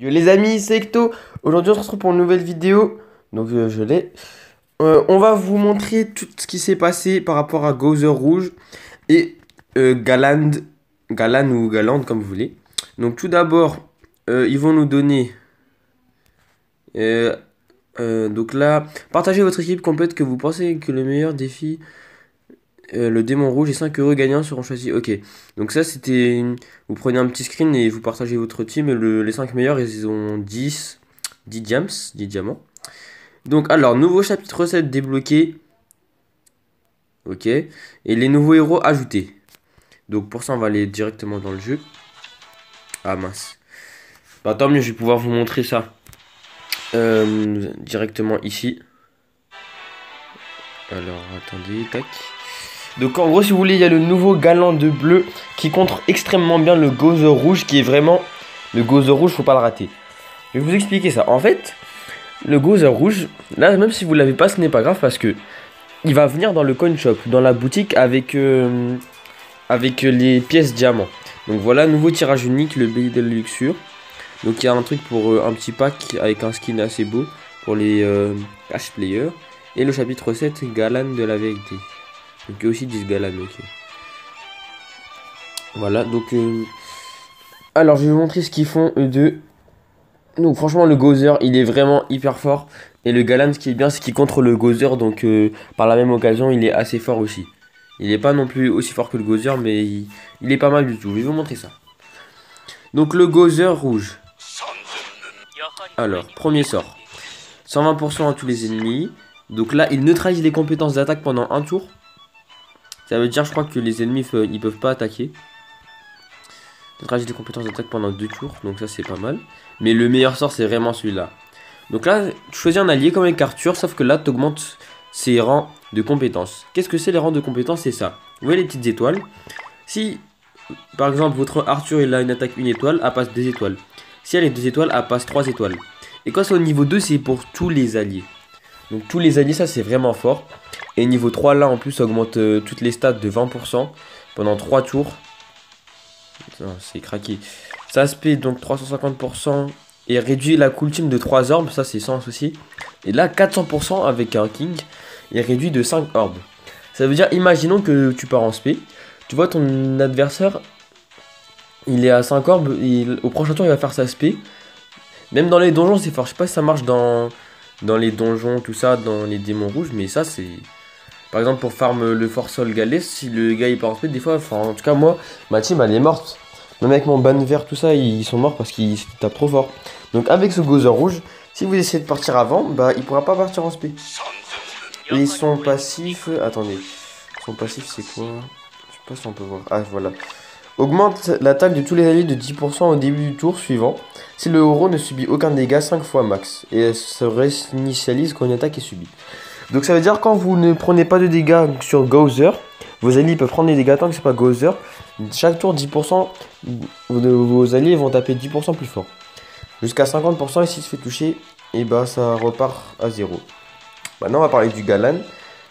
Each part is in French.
Yo les amis, c'est Ecto. Aujourd'hui on se retrouve pour une nouvelle vidéo. Donc je l'ai. On va vous montrer tout ce qui s'est passé par rapport à Gozer Rouge et Galand. Galan ou Galand comme vous voulez. Donc tout d'abord, ils vont nous donner... donc là, partagez votre équipe complète que vous pensez que le meilleur défi... le démon rouge et 5 heureux gagnants seront choisis. Ok, donc ça c'était... Vous prenez un petit screen et vous partagez votre team. Et les 5 meilleurs, ils ont 10 diamants. Donc alors, nouveau chapitre 7 débloqué. Ok, et les nouveaux héros ajoutés. Donc pour ça, on va aller directement dans le jeu. Ah mince. Bah tant mieux, je vais pouvoir vous montrer ça. Directement ici. Alors, attendez, tac. Donc en gros, si vous voulez, il y a le nouveau Galant de bleu qui contre extrêmement bien le Gozer rouge, qui est vraiment... Le Gozer rouge, faut pas le rater. Je vais vous expliquer ça. En fait, le Gozer rouge, là, même si vous l'avez pas, ce n'est pas grave parce que il va venir dans le coin shop, dans la boutique avec les pièces diamants. Donc voilà, nouveau tirage unique, le billet de luxure. Donc il y a un truc pour un petit pack avec un skin assez beau pour les cash players. Et le chapitre 7, Galan de la vérité. Donc il y a aussi 10 Galan, ok. Voilà, donc... alors je vais vous montrer ce qu'ils font eux deux. Donc franchement le Gozer il est vraiment hyper fort. Et le Galan ce qui est bien c'est qu'il contre le Gozer. Donc par la même occasion il est assez fort aussi. Il n'est pas non plus aussi fort que le Gozer mais il est pas mal du tout. Je vais vous montrer ça. Donc le Gozer rouge. Alors premier sort. 120% à tous les ennemis. Donc là il neutralise les compétences d'attaque pendant un tour. Ça veut dire je crois que les ennemis ils peuvent pas attaquer. Neutralise les compétences d'attaque pendant 2 tours. Donc ça c'est pas mal. Mais le meilleur sort c'est vraiment celui-là. Donc là tu choisis un allié comme avec Arthur. Sauf que là tu augmentes ses rangs de compétences. Qu'est-ce que c'est les rangs de compétences? C'est ça. Vous voyez les petites étoiles. Si par exemple votre Arthur il a une attaque 1 étoile, elle passe 2 étoiles. Si elle est 2 étoiles, elle passe 3 étoiles. Et quand c'est au niveau 2 c'est pour tous les alliés. Donc tous les alliés ça c'est vraiment fort. Et niveau 3 là en plus ça augmente toutes les stats de 20% pendant 3 tours. C'est craqué. Ça aspect donc 350% et réduit la cool team de 3 orbes, ça c'est sans souci. Et là 400% avec un king et réduit de 5 orbes. Ça veut dire imaginons que tu pars en spé, tu vois ton adversaire il est à 5 orbes, au prochain tour il va faire sa spé. Même dans les donjons c'est fort, je sais pas si ça marche dans les donjons tout ça, dans les démons rouges, mais ça c'est... Par exemple pour farm le Fort Sol Galès, si le gars il part en spé des fois, enfin en tout cas moi, ma team elle est morte. Même avec mon ban vert, tout ça, ils sont morts parce qu'ils tapent trop fort. Donc avec ce Gozer rouge, si vous essayez de partir avant, bah il pourra pas partir en spé. Et son passif, attendez, son passif c'est quoi? Je sais pas si on peut voir. Ah voilà. Augmente l'attaque de tous les alliés de 10% au début du tour suivant. Si le héros ne subit aucun dégât 5 fois max. Et elle se réinitialise quand une attaque est subie. Donc ça veut dire quand vous ne prenez pas de dégâts sur Gozer, vos alliés peuvent prendre des dégâts tant que c'est pas Gozer. Chaque tour 10%, vos alliés vont taper 10% plus fort. Jusqu'à 50% et s'il se fait toucher, et bah ça repart à 0. Maintenant on va parler du Galan.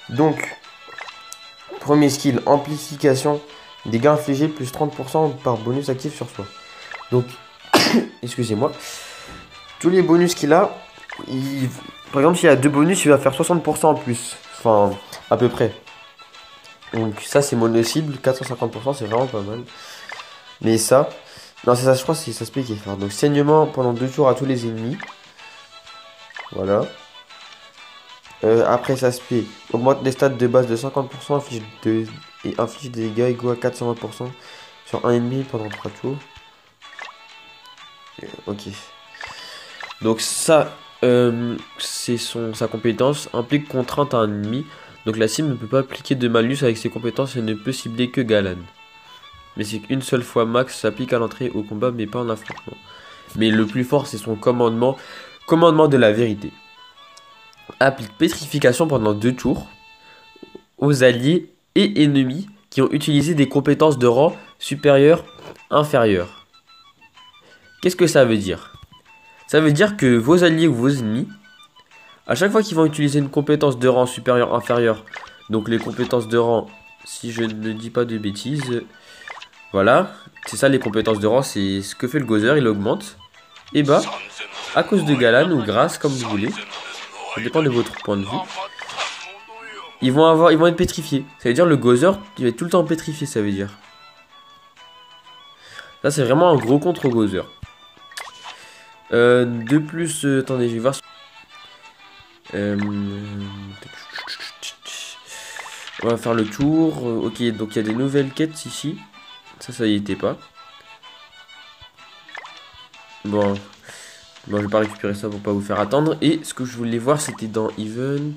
Donc, premier skill, amplification, dégâts infligés plus 30% par bonus actif sur soi. Donc, excusez-moi, tous les bonus qu'il a, par exemple s'il y a 2 bonus, il va faire 60% en plus. Enfin, à peu près. Donc ça c'est mono cible, 450% c'est vraiment pas mal. Mais ça, non c'est ça je crois c'est ça se peut qui est fort. Donc saignement pendant 2 tours à tous les ennemis. Voilà. Après ça se peut, augmente les stats de base de 50% et inflige des dégâts égaux à 420% sur un ennemi pendant 3 tours. Ok. Donc ça, c'est sa compétence implique contrainte à un ennemi. Donc la cible ne peut pas appliquer de malus avec ses compétences et ne peut cibler que Galan. Mais c'est qu'une seule fois max s'applique à l'entrée au combat mais pas en affrontement. Mais le plus fort c'est son commandement, commandement de la vérité. Applique pétrification pendant 2 tours aux alliés et ennemis qui ont utilisé des compétences de rang supérieur, inférieur. Qu'est-ce que ça veut dire? Ça veut dire que vos alliés ou vos ennemis, à chaque fois qu'ils vont utiliser une compétence de rang supérieur, inférieur, donc les compétences de rang, si je ne dis pas de bêtises, voilà, c'est ça les compétences de rang, c'est ce que fait le Gozer, il augmente. Et bah, à cause de Galan ou grâce, comme vous voulez, ça dépend de votre point de vue, ils vont être pétrifiés. Ça veut dire le Gozer, il va être tout le temps pétrifié, ça veut dire. Ça, c'est vraiment un gros contre Gozer. De plus, attendez, je vais voir. On va faire le tour. Ok, donc il y a des nouvelles quêtes ici. Ça y était pas. Bon, je vais pas récupérer ça pour pas vous faire attendre. Et ce que je voulais voir, c'était dans Event.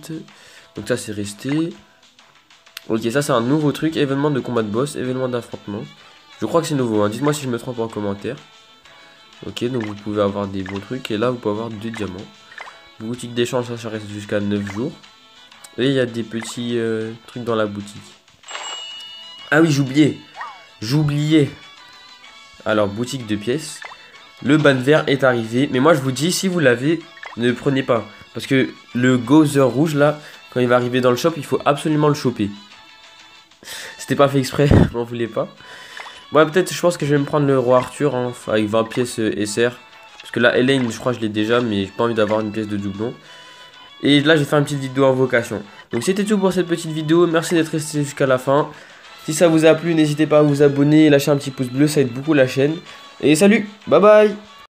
Donc ça, c'est resté. Ok, ça, c'est un nouveau truc. Événement de combat de boss, événement d'affrontement. Je crois que c'est nouveau, hein. Dites-moi si je me trompe en commentaire. Ok, donc vous pouvez avoir des bons trucs. Et là, vous pouvez avoir 2 diamants. Boutique d'échange, ça reste jusqu'à 9 jours. Et il y a des petits trucs dans la boutique. Ah oui, j'oubliais. Alors, boutique de pièces. Le ban vert est arrivé. Mais moi, je vous dis, si vous l'avez, ne le prenez pas. Parce que le Gozer rouge, là, quand il va arriver dans le shop, il faut absolument le choper. C'était pas fait exprès, m'en voulez pas. Ouais, peut-être, je pense que je vais me prendre le roi Arthur, hein, avec 20 pièces SR. Parce que là, Elaine, je crois que je l'ai déjà, mais j'ai pas envie d'avoir une pièce de doublon. Et là, j'ai fait une petite vidéo invocation. Donc, c'était tout pour cette petite vidéo. Merci d'être resté jusqu'à la fin. Si ça vous a plu, n'hésitez pas à vous abonner et lâcher un petit pouce bleu, ça aide beaucoup la chaîne. Et salut, bye bye.